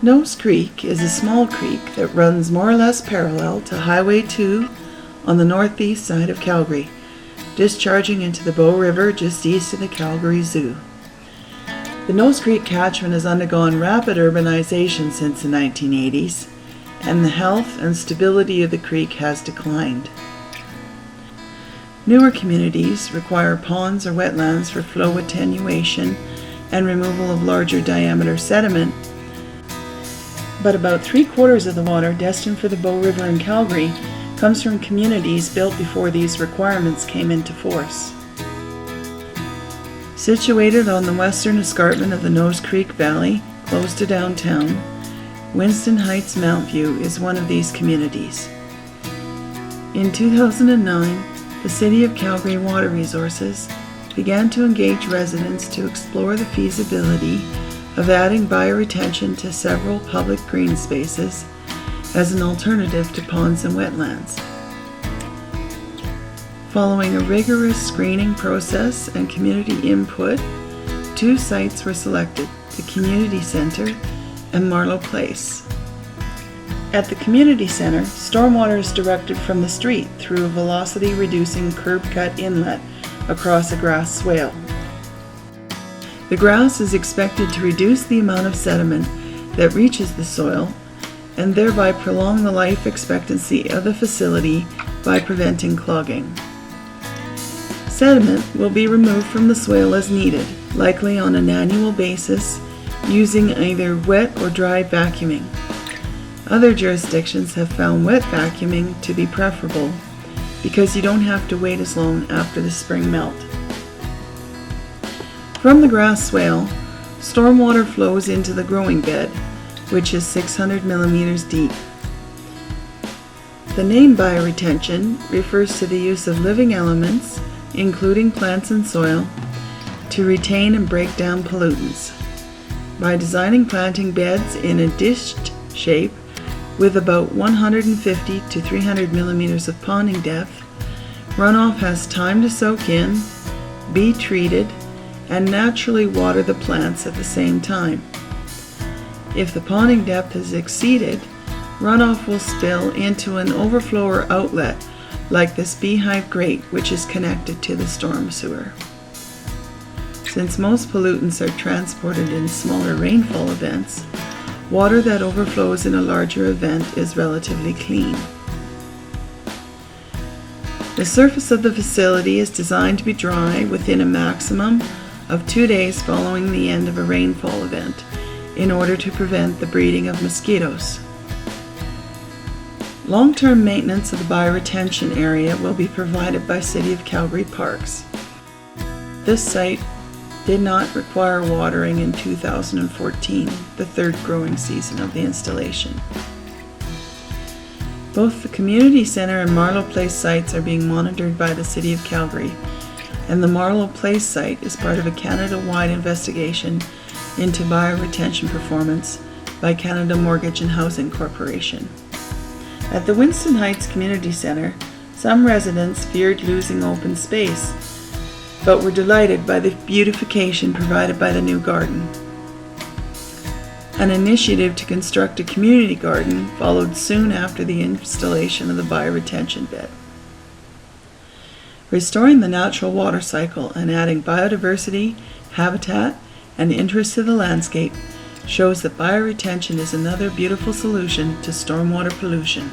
Nose Creek is a small creek that runs more or less parallel to Highway 2 on the northeast side of Calgary, discharging into the Bow River just east of the Calgary Zoo. The Nose Creek catchment has undergone rapid urbanization since the 1980s, and the health and stability of the creek has declined. Newer communities require ponds or wetlands for flow attenuation and removal of larger diameter sediment, but about 3/4 of the water destined for the Bow River in Calgary comes from communities built before these requirements came into force. Situated on the western escarpment of the Nose Creek Valley, close to downtown, Winston Heights-Mountview is one of these communities. In 2009, the City of Calgary Water Resources began to engage residents to explore the feasibility of adding bioretention to several public green spaces as an alternative to ponds and wetlands. Following a rigorous screening process and community input, 2 sites were selected, the Community Center and Marlowe Place. At the Community Center, stormwater is directed from the street through a velocity-reducing curb-cut inlet across a grass swale. The grass is expected to reduce the amount of sediment that reaches the soil and thereby prolong the life expectancy of the facility by preventing clogging. Sediment will be removed from the swale as needed, likely on an annual basis, using either wet or dry vacuuming. Other jurisdictions have found wet vacuuming to be preferable because you don't have to wait as long after the spring melt. From the grass swale, stormwater flows into the growing bed, which is 600 millimeters deep. The name bioretention refers to the use of living elements, including plants and soil, to retain and break down pollutants. By designing planting beds in a dished shape with about 150 to 300 millimeters of ponding depth, runoff has time to soak in, be treated, and naturally water the plants at the same time. If the ponding depth is exceeded, runoff will spill into an overflow or outlet like this beehive grate, which is connected to the storm sewer. Since most pollutants are transported in smaller rainfall events, water that overflows in a larger event is relatively clean. The surface of the facility is designed to be dry within a maximum of 2 days following the end of a rainfall event in order to prevent the breeding of mosquitoes. Long-term maintenance of the bioretention area will be provided by City of Calgary Parks. This site did not require watering in 2014, the 3rd growing season of the installation. Both the Community Center and Marlowe Place sites are being monitored by the City of Calgary, and the Marlowe Place site is part of a Canada-wide investigation into bioretention performance by Canada Mortgage and Housing Corporation. At the Winston Heights Community Center, some residents feared losing open space, but were delighted by the beautification provided by the new garden. An initiative to construct a community garden followed soon after the installation of the bioretention bed. Restoring the natural water cycle and adding biodiversity, habitat, and interest to the landscape shows that bioretention is another beautiful solution to stormwater pollution.